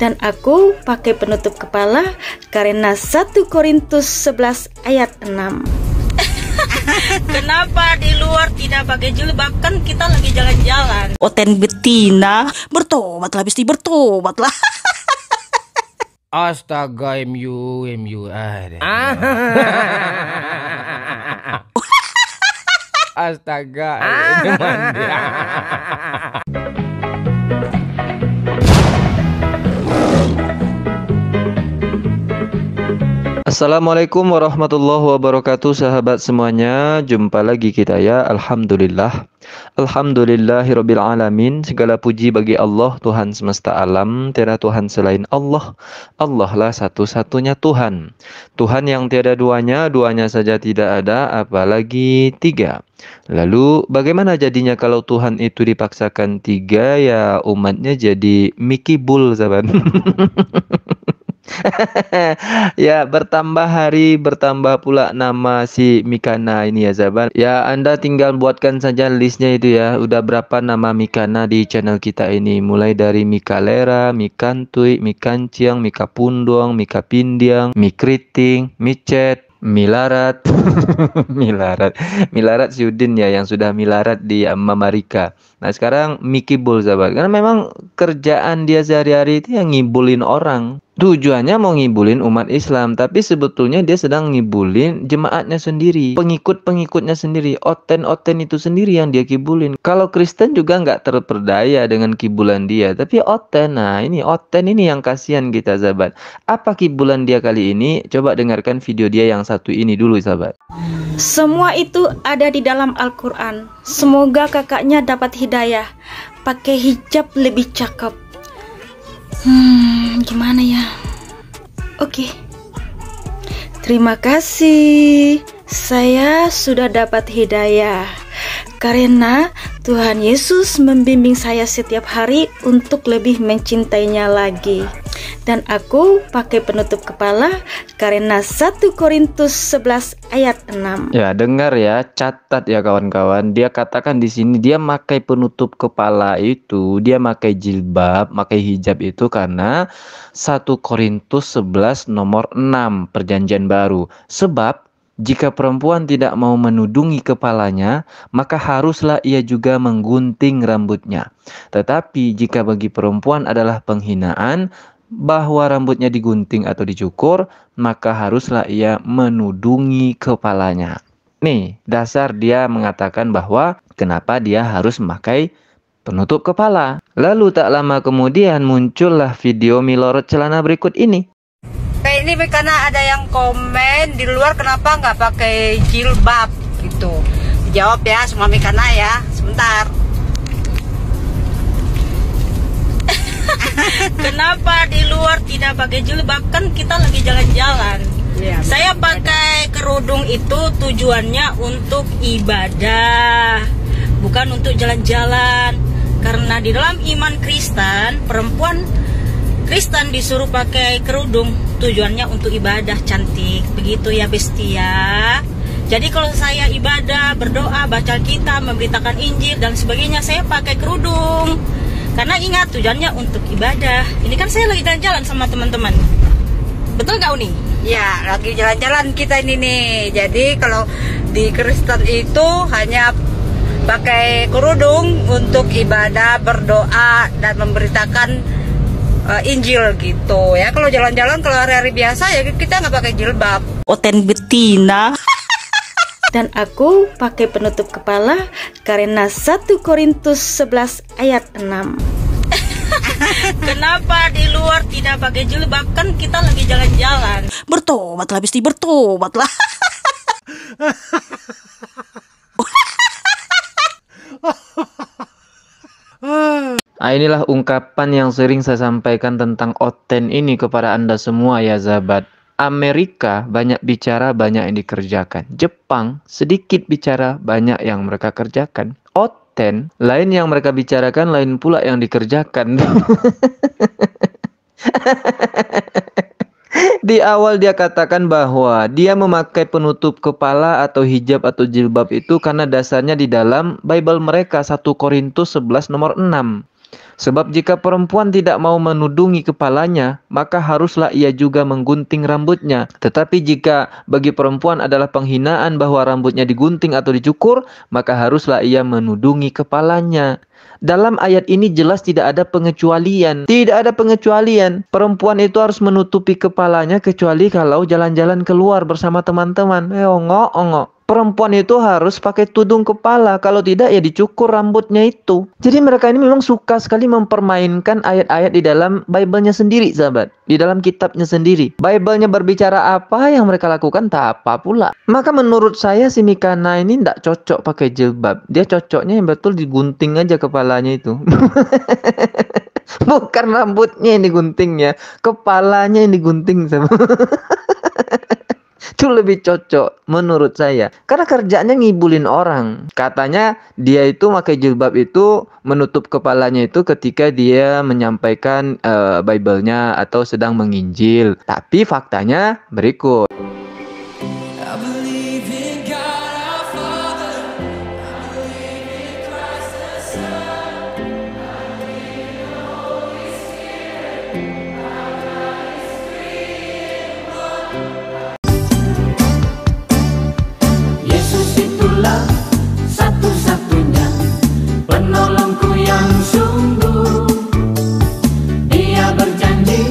Dan aku pakai penutup kepala karena 1 Korintus 11 ayat 6. Kenapa di luar tidak pakai jilbab? Kan kita lagi jalan-jalan. Oten betina, bertobatlah Besti, bertobatlah. Astaga, MU ada. Astaga, Assalamualaikum warahmatullahi wabarakatuh, sahabat semuanya. Jumpa lagi kita ya. Alhamdulillah, alhamdulillahirabbil alamin. Segala puji bagi Allah, Tuhan semesta alam. Tiada Tuhan selain Allah. Allah lah satu-satunya Tuhan. Tuhan yang tiada duanya, duanya saja tidak ada, apalagi tiga. Lalu bagaimana jadinya kalau Tuhan itu dipaksakan tiga? Ya umatnya jadi Mickey Bull, sahabat. Ya, bertambah hari, bertambah pula nama si Mikana ini ya, sahabat. Ya, Anda tinggal buatkan saja listnya itu ya. Udah berapa nama Mikana di channel kita ini? Mulai dari Mikalera, Mikantui, Mikanciang, Mika Pundong, Mika Pindiang, Mikriting, Micet, Milarat. Milarat Syudin ya, yang sudah milarat di Mamarika. Nah, sekarang Mickey Bull, sahabat. Karena memang kerjaan dia sehari-hari itu yang ngibulin orang. Tujuannya mau ngibulin umat Islam, tapi sebetulnya dia sedang ngibulin jemaatnya sendiri, pengikut-pengikutnya sendiri, oten-oten itu sendiri yang dia kibulin. Kalau Kristen juga nggak terperdaya dengan kibulan dia, tapi oten, nah ini oten ini yang kasihan kita, sahabat. Apa kibulan dia kali ini? Coba dengarkan video dia yang satu ini dulu, sahabat. Semua itu ada di dalam Al-Quran. Semoga kakaknya dapat hidayah. Pakai hijab lebih cakep. Gimana ya? Oke. Terima kasih. Saya sudah dapat hidayah. Karena Tuhan Yesus membimbing saya setiap hari untuk lebih mencintainya lagi. Dan aku pakai penutup kepala karena 1 Korintus 11 ayat 6. Ya, dengar ya, catat ya kawan-kawan. Dia katakan di sini dia pakai penutup kepala itu, dia pakai jilbab, pakai hijab itu karena 1 Korintus 11 nomor 6 Perjanjian Baru. Sebab jika perempuan tidak mau menudungi kepalanya, maka haruslah ia juga menggunting rambutnya. Tetapi jika bagi perempuan adalah penghinaan bahwa rambutnya digunting atau dicukur, maka haruslah ia menudungi kepalanya. Nih, dasar dia mengatakan bahwa kenapa dia harus memakai penutup kepala. Lalu tak lama kemudian muncullah video Milorot celana berikut ini. Ini karena ada yang komen di luar kenapa nggak pakai jilbab gitu. Dijawab ya semua Mikana ya. Sebentar. Kenapa di luar tidak pakai jilbab? Kan kita lagi jalan-jalan. Ya, saya pakai kerudung itu tujuannya untuk ibadah, bukan untuk jalan-jalan. Karena di dalam iman Kristen, perempuan Kristen disuruh pakai kerudung, tujuannya untuk ibadah, cantik. Begitu ya, Besti ya. Jadi kalau saya ibadah, berdoa, baca Alkitab, memberitakan Injil dan sebagainya, saya pakai kerudung. Karena ingat tujuannya untuk ibadah. Ini kan saya lagi jalan-jalan sama teman-teman. Betul gak, Uni? Ya, lagi jalan-jalan kita ini nih. Jadi kalau di Kristen itu hanya pakai kerudung untuk ibadah, berdoa dan memberitakan Injil gitu ya. Kalau jalan-jalan, kalau hari-hari biasa ya kita nggak pakai jilbab. Oten betina. Dan aku pakai penutup kepala karena 1 Korintus 11 ayat 6. Kenapa di luar tidak pakai jilbab? Kan kita lagi jalan-jalan. Bertobatlah Besti, bertobatlah. Nah, inilah ungkapan yang sering saya sampaikan tentang oten ini kepada Anda semua ya, sahabat. Amerika banyak bicara, banyak yang dikerjakan. Jepang sedikit bicara, banyak yang mereka kerjakan. Oten, lain yang mereka bicarakan, lain pula yang dikerjakan. Di awal dia katakan bahwa dia memakai penutup kepala atau hijab atau jilbab itu karena dasarnya di dalam Bible mereka 1 Korintus 11 nomor 6. Sebab jika perempuan tidak mau menudungi kepalanya, maka haruslah ia juga menggunting rambutnya. Tetapi jika bagi perempuan adalah penghinaan bahwa rambutnya digunting atau dicukur, maka haruslah ia menudungi kepalanya. Dalam ayat ini jelas tidak ada pengecualian. Tidak ada pengecualian. Perempuan itu harus menutupi kepalanya kecuali kalau jalan-jalan keluar bersama teman-teman. Ongok. Perempuan itu harus pakai tudung kepala. Kalau tidak ya dicukur rambutnya itu. Jadi mereka ini memang suka sekali mempermainkan ayat-ayat di dalam Bible-nya sendiri, sahabat. Di dalam kitabnya sendiri. Bible-nya berbicara apa, yang mereka lakukan tak apa pula. Maka menurut saya si Mikana ini tidak cocok pakai jilbab. Dia cocoknya yang betul digunting aja kepalanya itu. Bukan rambutnya yang diguntingnya, kepalanya yang digunting sama. Itu lebih cocok menurut saya. Karena kerjanya ngibulin orang. Katanya dia itu pakai jilbab itu menutup kepalanya itu ketika dia menyampaikan Bible-nya atau sedang menginjil. Tapi faktanya berikut. Satu-satunya penolongku yang sungguh, Dia berjanji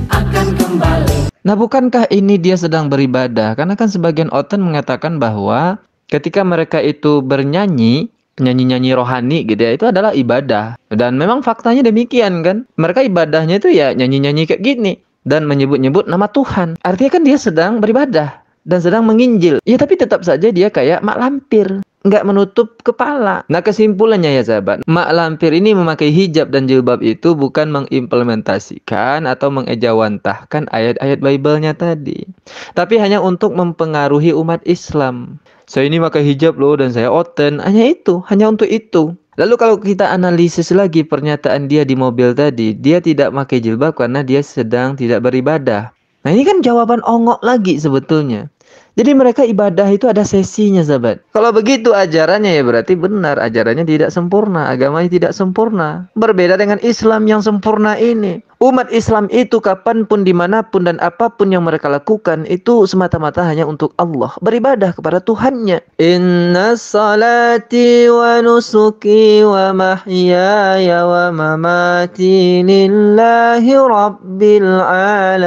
akan kembali. Nah, bukankah ini dia sedang beribadah? Karena kan sebagian oten mengatakan bahwa ketika mereka itu bernyanyi, nyanyi-nyanyi rohani gitu ya, itu adalah ibadah. Dan memang faktanya demikian kan. Mereka ibadahnya itu ya nyanyi-nyanyi kayak gini dan menyebut-nyebut nama Tuhan. Artinya kan dia sedang beribadah dan sedang menginjil. Ya tapi tetap saja dia kayak mak lampir, nggak menutup kepala. Nah, kesimpulannya ya sahabat, mak lampir ini memakai hijab dan jilbab itu bukan mengimplementasikan atau mengejawantahkan ayat-ayat Bible-nya tadi, tapi hanya untuk mempengaruhi umat Islam. Saya ini pakai hijab loh dan saya oten, hanya untuk itu. Lalu kalau kita analisis lagi pernyataan dia di mobil tadi, dia tidak pakai jilbab karena dia sedang tidak beribadah. Nah, ini kan jawaban ongok lagi sebetulnya. Jadi mereka ibadah itu ada sesinya, sahabat. Kalau begitu ajarannya ya berarti benar. Ajarannya tidak sempurna. Agamanya tidak sempurna. Berbeda dengan Islam yang sempurna ini. Umat Islam itu kapanpun, dimanapun, dan apapun yang mereka lakukan itu semata-mata hanya untuk Allah. Beribadah kepada Tuhannya. Inna salati wa nusuki wa mahyaya wa mamati lillahi rabbil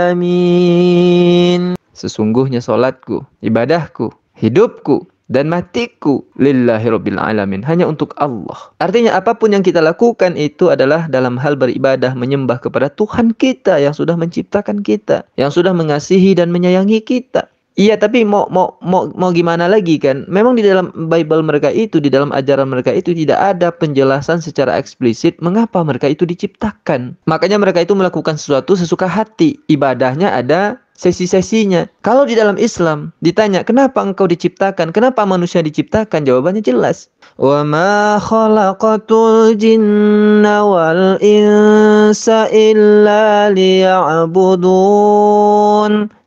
alamin. Sesungguhnya solatku, ibadahku, hidupku, dan matiku lillahi rabbil alamin, hanya untuk Allah. Artinya apapun yang kita lakukan itu adalah dalam hal beribadah, menyembah kepada Tuhan kita yang sudah menciptakan kita, yang sudah mengasihi dan menyayangi kita. Iya, tapi mau gimana lagi kan? Memang di dalam Bible mereka itu, di dalam ajaran mereka itu tidak ada penjelasan secara eksplisit mengapa mereka itu diciptakan. Makanya mereka itu melakukan sesuatu sesuka hati. Ibadahnya ada sesi-sesinya. Kalau di dalam Islam ditanya, kenapa engkau diciptakan? Kenapa manusia diciptakan? Jawabannya jelas. Wa ma khalaqatul jinna wal insa illa liya'budun.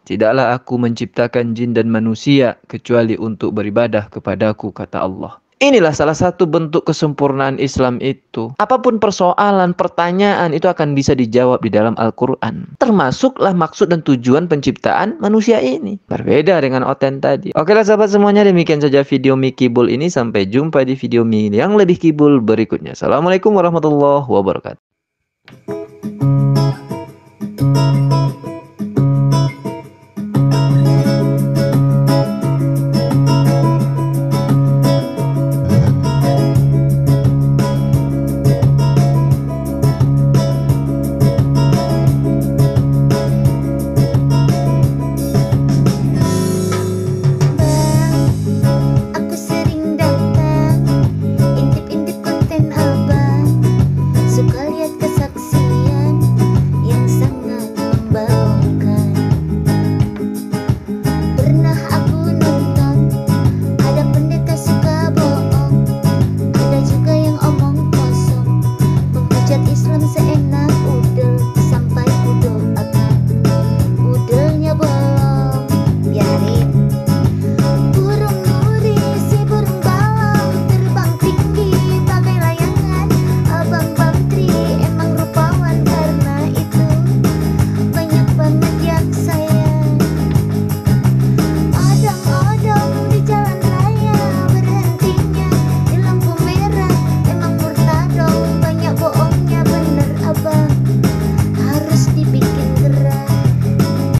Tidaklah aku menciptakan jin dan manusia kecuali untuk beribadah kepadaku, kata Allah. Inilah salah satu bentuk kesempurnaan Islam itu. Apapun persoalan, pertanyaan itu akan bisa dijawab di dalam Al-Quran. Termasuklah maksud dan tujuan penciptaan manusia ini. Berbeda dengan oten tadi. Oke lah sahabat semuanya, demikian saja video Mi Kibul ini. Sampai jumpa di video Mi yang lebih kibul berikutnya. Assalamualaikum warahmatullahi wabarakatuh.